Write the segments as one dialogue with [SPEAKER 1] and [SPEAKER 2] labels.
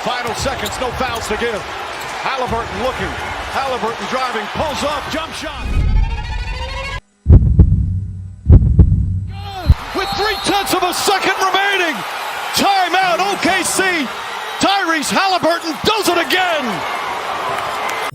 [SPEAKER 1] Final seconds, no fouls to give. Haliburton looking. Haliburton driving, pulls up, jump shot. With 0.3 of a second remaining. Timeout, OKC. Tyrese Haliburton does it again.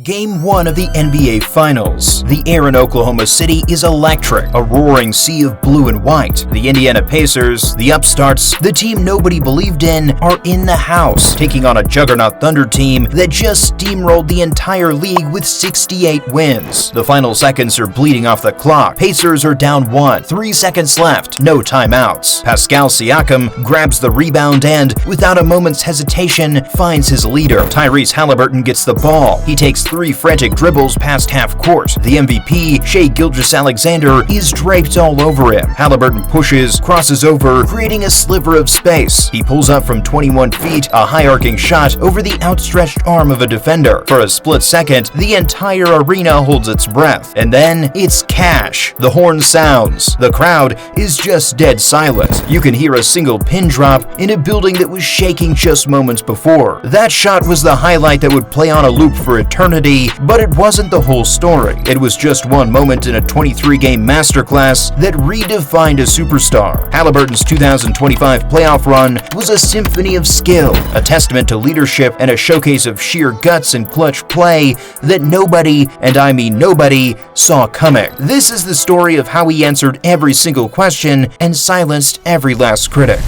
[SPEAKER 2] Game 1 of the NBA Finals. The air in Oklahoma City is electric, a roaring sea of blue and white. The Indiana Pacers, the upstarts, the team nobody believed in, are in the house, taking on a juggernaut Thunder team that just steamrolled the entire league with 68 wins. The final seconds are bleeding off the clock. Pacers are down 1, 3 seconds left, no timeouts. Pascal Siakam grabs the rebound and, without a moment's hesitation, finds his leader. Tyrese Haliburton gets the ball. He takes 3 frantic dribbles past half court. The MVP, Shai Gilgeous-Alexander, is draped all over him. Haliburton pushes, crosses over, creating a sliver of space. He pulls up from 21 feet, a high-arcing shot over the outstretched arm of a defender. For a split second, the entire arena holds its breath. And then, it's cash. The horn sounds. The crowd is just dead silent. You can hear a single pin drop in a building that was shaking just moments before. That shot was the highlight that would play on a loop for eternity, but it wasn't the whole story. It was just one moment in a 23-game masterclass that redefined a superstar. Haliburton's 2025 playoff run was a symphony of skill, a testament to leadership and a showcase of sheer guts and clutch play that nobody, and I mean nobody, saw coming. This is the story of how he answered every single question and silenced every last critic.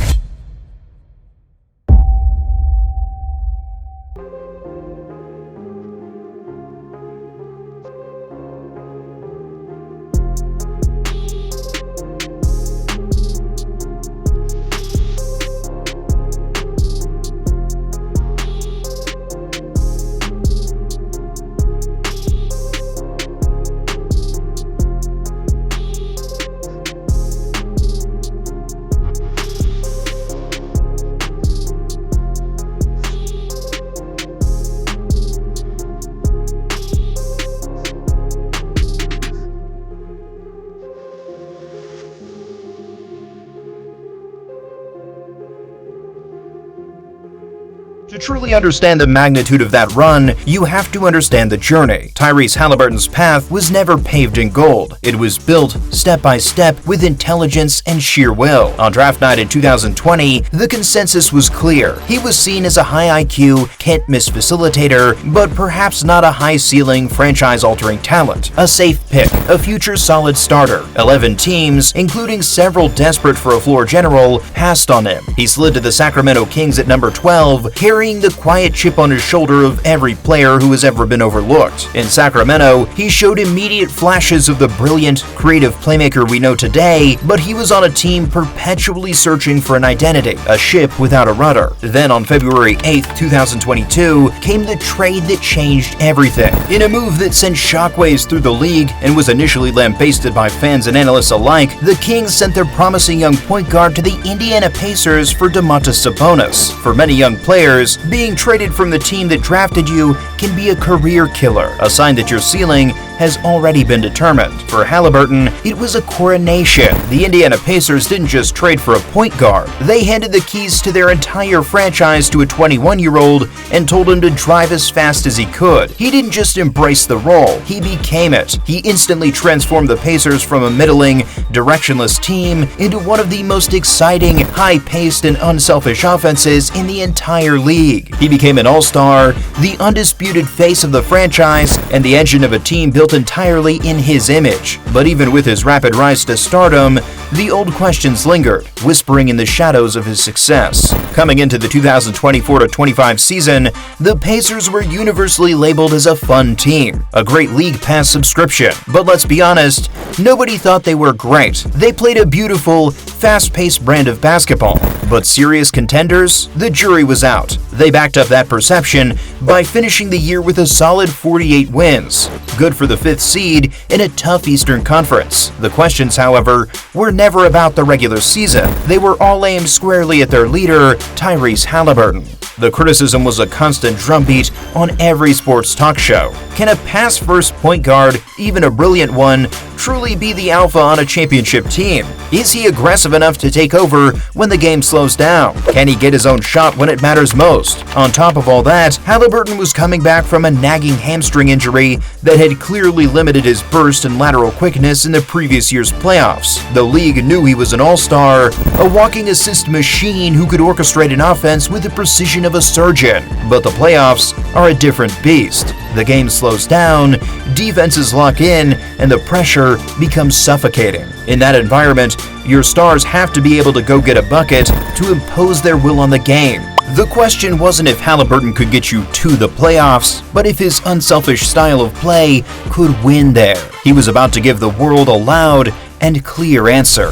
[SPEAKER 2] To truly understand the magnitude of that run, you have to understand the journey. Tyrese Haliburton's path was never paved in gold. It was built step by step with intelligence and sheer will. On draft night in 2020, the consensus was clear. He was seen as a high IQ, can't-miss facilitator, but perhaps not a high-ceiling, franchise-altering talent. A safe pick, a future solid starter. 11 teams, including several desperate for a floor general, passed on him. He slid to the Sacramento Kings at number 12, carrying the quiet chip on his shoulder of every player who has ever been overlooked. In Sacramento, he showed immediate flashes of the brilliant, creative playmaker we know today, but he was on a team perpetually searching for an identity, a ship without a rudder. Then on February 8, 2022, came the trade that changed everything. In a move that sent shockwaves through the league and was initially lambasted by fans and analysts alike, the Kings sent their promising young point guard to the Indiana Pacers for Domantas Sabonis. For many young players, being traded from the team that drafted you can be a career killer, a sign that your ceiling has already been determined. For Haliburton, it was a coronation. The Indiana Pacers didn't just trade for a point guard. They handed the keys to their entire franchise to a 21-year-old and told him to drive as fast as he could. He didn't just embrace the role, he became it. He instantly transformed the Pacers from a middling, directionless team into one of the most exciting, high-paced, and unselfish offenses in the entire league. He became an all-star, the undisputed face of the franchise, and the engine of a team built entirely in his image. But even with his rapid rise to stardom, the old questions lingered, whispering in the shadows of his success. Coming into the 2024-25 season, the Pacers were universally labeled as a fun team, a great league pass subscription. But let's be honest, nobody thought they were great. They played a beautiful, fast-paced brand of basketball. But serious contenders? The jury was out. They backed up that perception by finishing the year with a solid 48 wins. Good for the 5th seed in a tough Eastern Conference. The questions, however, were never about the regular season. They were all aimed squarely at their leader, Tyrese Haliburton. The criticism was a constant drumbeat on every sports talk show. Can a pass-first point guard, even a brilliant one, truly be the alpha on a championship team? Is he aggressive enough to take over when the game slows down? Can he get his own shot when it matters most? most. On top of all that, Haliburton was coming back from a nagging hamstring injury that had clearly limited his burst and lateral quickness in the previous year's playoffs. The league knew he was an all-star, a walking assist machine who could orchestrate an offense with the precision of a surgeon. But the playoffs are a different beast. The game slows down, defenses lock in, and the pressure becomes suffocating. In that environment, your stars have to be able to go get a bucket to impose their will on the game. The question wasn't if Haliburton could get you to the playoffs, but if his unselfish style of play could win there. He was about to give the world a loud and clear answer.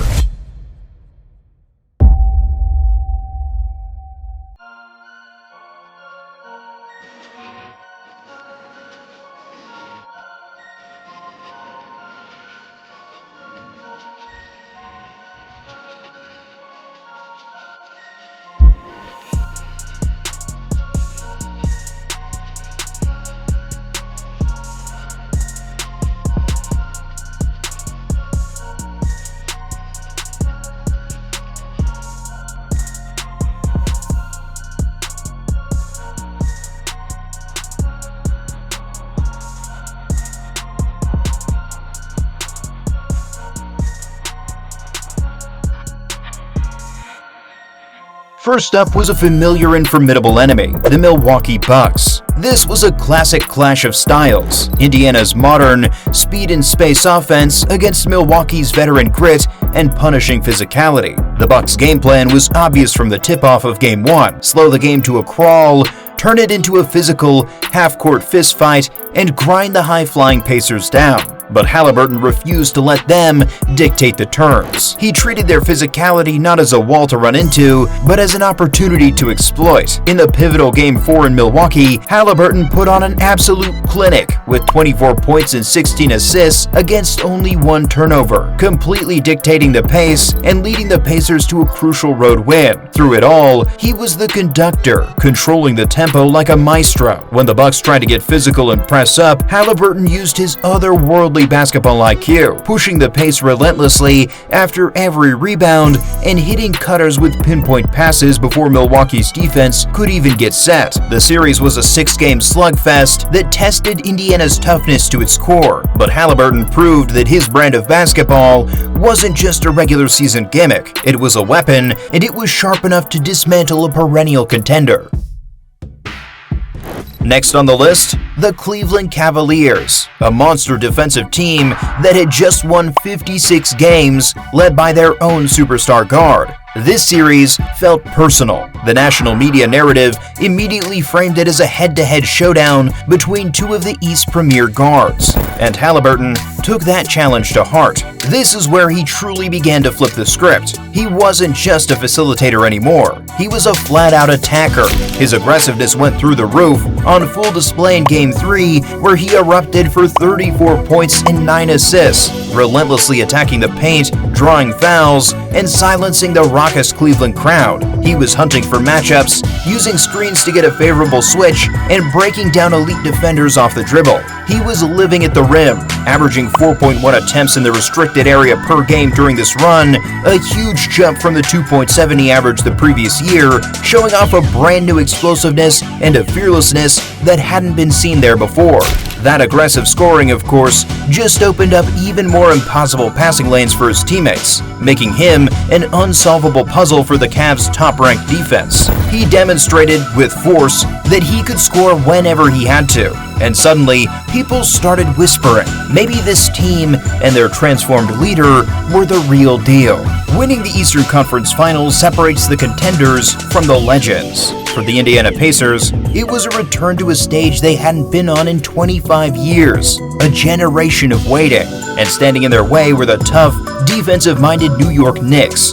[SPEAKER 2] First up was a familiar and formidable enemy, the Milwaukee Bucks. This was a classic clash of styles, Indiana's modern, speed and space offense against Milwaukee's veteran grit and punishing physicality. The Bucks' game plan was obvious from the tip-off of Game 1, slow the game to a crawl, turn it into a physical, half-court fistfight, and grind the high-flying Pacers down. But Haliburton refused to let them dictate the terms. He treated their physicality not as a wall to run into, but as an opportunity to exploit. In the pivotal Game 4 in Milwaukee, Haliburton put on an absolute clinic with 24 points and 16 assists against only one turnover, completely dictating the pace and leading the Pacers to a crucial road win. Through it all, he was the conductor, controlling the tempo like a maestro. When the Bucks tried to get physical and press up, Haliburton used his otherworldly basketball IQ, pushing the pace relentlessly after every rebound and hitting cutters with pinpoint passes before Milwaukee's defense could even get set. The series was a 6-game slugfest that tested Indiana's toughness to its core, but Haliburton proved that his brand of basketball wasn't just a regular season gimmick. It was a weapon, and it was sharp enough to dismantle a perennial contender. Next on the list, the Cleveland Cavaliers, a monster defensive team that had just won 56 games, led by their own superstar guard. This series felt personal. The national media narrative immediately framed it as a head-to-head showdown between two of the East's premier guards, and Haliburton took that challenge to heart. This is where he truly began to flip the script. He wasn't just a facilitator anymore. He was a flat-out attacker. His aggressiveness went through the roof, on full display in Game 3, where he erupted for 34 points and 9 assists, relentlessly attacking the paint, drawing fouls, and silencing the raucous Cleveland crowd. He was hunting for matchups, using screens to get a favorable switch, and breaking down elite defenders off the dribble. He was living at the rim, averaging 4.1 attempts in the restricted area per game during this run, a huge jump from the 2.7 he averaged the previous year, showing off a brand new explosiveness and a fearlessness that hadn't been seen there before. That aggressive scoring, of course, just opened up even more impossible passing lanes for his teammates, making him an unsolvable puzzle for the Cavs' top-ranked defense. He demonstrated with force that he could score whenever he had to, and suddenly, people started whispering, maybe this team and their transformed leader were the real deal. Winning the Eastern Conference Finals separates the contenders from the legends. For the Indiana Pacers, it was a return to a stage they hadn't been on in 25 years, a generation of waiting, and standing in their way were the tough, defensive-minded New York Knicks.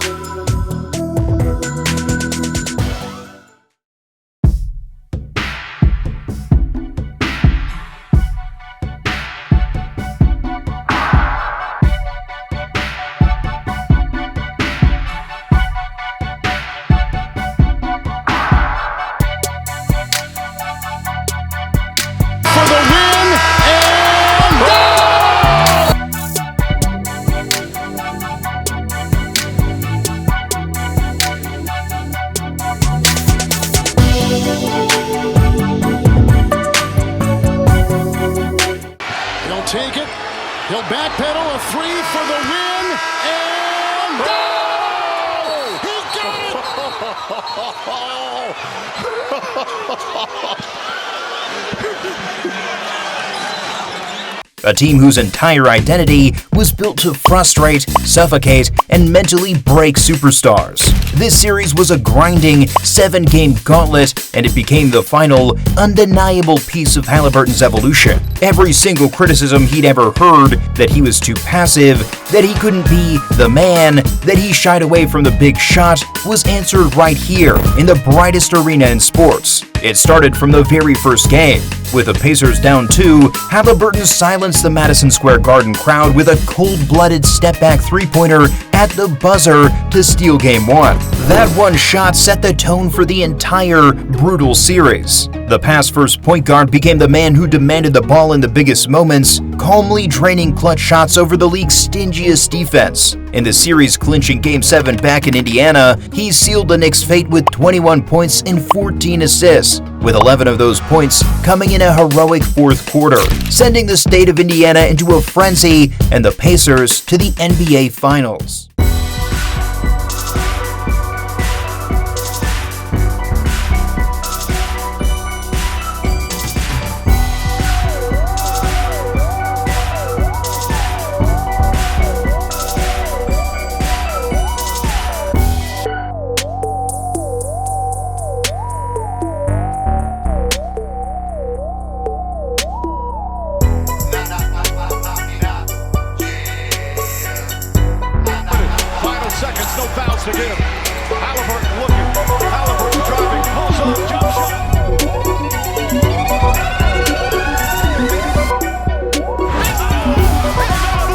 [SPEAKER 2] A team whose entire identity was built to frustrate, suffocate, and mentally break superstars. This series was a grinding 7-game gauntlet, and it became the final, undeniable piece of Haliburton's evolution. Every single criticism he'd ever heard, that he was too passive, that he couldn't be the man, that he shied away from the big shot, was answered right here, in the brightest arena in sports. It started from the very first game. With the Pacers down 2, Haliburton silenced the Madison Square Garden crowd with a cold-blooded step-back three-pointer at the buzzer to steal Game 1. That one shot set the tone for the entire brutal series. The pass-first point guard became the man who demanded the ball in the biggest moments, calmly draining clutch shots over the league's stingiest defense. In the series-clinching Game 7 back in Indiana, he sealed the Knicks' fate with 21 points and 14 assists, with 11 of those points coming in a heroic fourth quarter, sending the state of Indiana into a frenzy and the Pacers to the NBA Finals.
[SPEAKER 1] No fouls to give. Haliburton looking. Haliburton driving. Pulls off. Jump shot.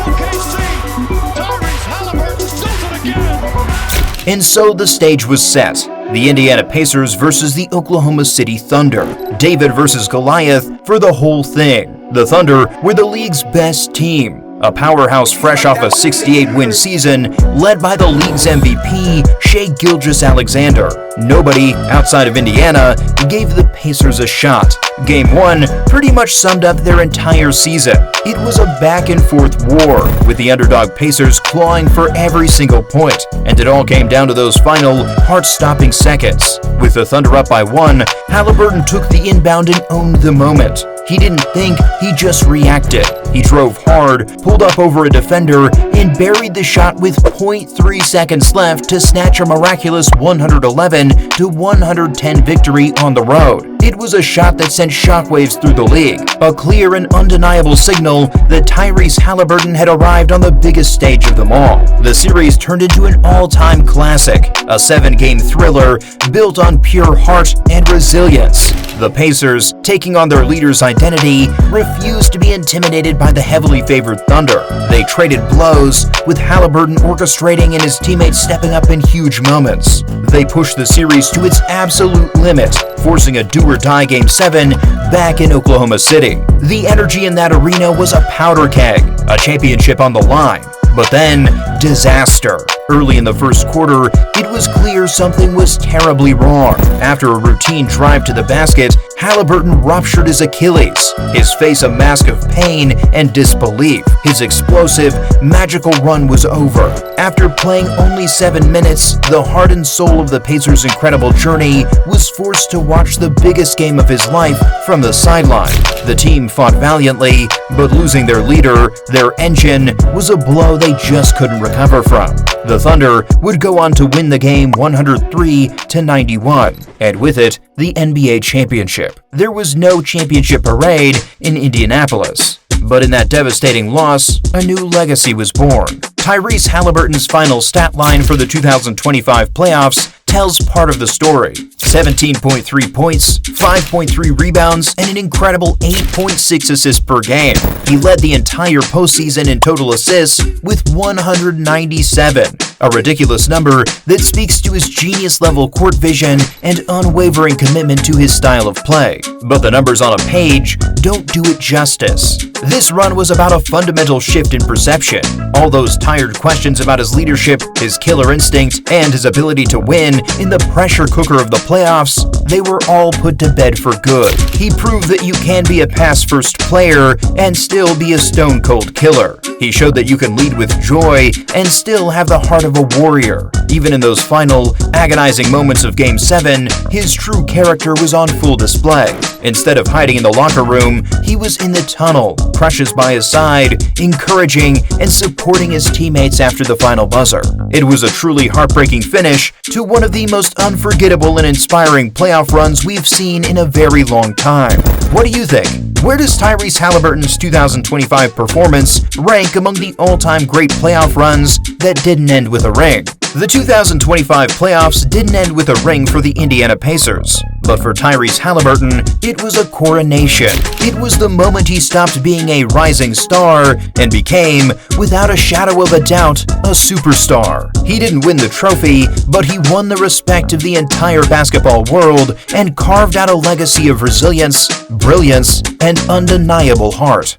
[SPEAKER 1] OKC. Tyrese Haliburton does it again.
[SPEAKER 2] And so the stage was set. The Indiana Pacers versus the Oklahoma City Thunder. David versus Goliath for the whole thing. The Thunder were the league's best team. A powerhouse fresh off a 68-win season, led by the league's MVP, Shai Gilgeous-Alexander. Nobody outside of Indiana gave the Pacers a shot. Game 1 pretty much summed up their entire season. It was a back-and-forth war, with the underdog Pacers clawing for every single point, and it all came down to those final, heart-stopping seconds. With the Thunder up by 1, Haliburton took the inbound and owned the moment. He didn't think, he just reacted. He drove hard, pulled up over a defender, and buried the shot with 0.3 seconds left to snatch a miraculous 111-110 victory on the road. It was a shot that sent shockwaves through the league, a clear and undeniable signal that Tyrese Haliburton had arrived on the biggest stage of them all. The series turned into an all-time classic, a 7-game thriller built on pure heart and resilience. The Pacers, taking on their leader's identity, refused to be intimidated by the heavily favored Thunder. They traded blows, with Haliburton orchestrating and his teammates stepping up in huge moments. They pushed the series to its absolute limit, forcing a do-or-die Game 7 back in Oklahoma City. The energy in that arena was a powder keg, a championship on the line. But then, disaster. Early in the first quarter, it was clear something was terribly wrong. After a routine drive to the basket, Haliburton ruptured his Achilles, his face a mask of pain and disbelief. His explosive, magical run was over. After playing only 7 minutes, the heart and soul of the Pacers' incredible journey was forced to watch the biggest game of his life from the sideline. The team fought valiantly, but losing their leader, their engine, was a blow they just couldn't recover from. The Thunder would go on to win the game 103-91, and with it, the NBA championship. There was no championship parade in Indianapolis. But in that devastating loss, a new legacy was born. Tyrese Haliburton's final stat line for the 2025 playoffs tells part of the story. 17.3 points, 5.3 rebounds, and an incredible 8.6 assists per game. He led the entire postseason in total assists with 197, a ridiculous number that speaks to his genius-level court vision and unwavering commitment to his style of play. But the numbers on a page don't do it justice. This run was about a fundamental shift in perception. All those tired questions about his leadership, his killer instinct, and his ability to win in the pressure cooker of the playoffs, they were all put to bed for good. He proved that you can be a pass-first player and still be a stone-cold killer. He showed that you can lead with joy and still have the heart of a warrior. Even in those final, agonizing moments of Game 7, his true character was on full display. Instead of hiding in the locker room, he was in the tunnel, crushes by his side, encouraging and supporting his teammates after the final buzzer. It was a truly heartbreaking finish to one of the most unforgettable and inspiring playoff runs we've seen in a very long time. What do you think? Where does Tyrese Haliburton's 2025 performance rank among the all-time great playoff runs that didn't end with a ring? The 2025 playoffs didn't end with a ring for the Indiana Pacers, but for Tyrese Haliburton, it was a coronation. It was the moment he stopped being a rising star and became, without a shadow of a doubt, a superstar. He didn't win the trophy, but he won the respect of the entire basketball world and carved out a legacy of resilience, brilliance, and undeniable heart.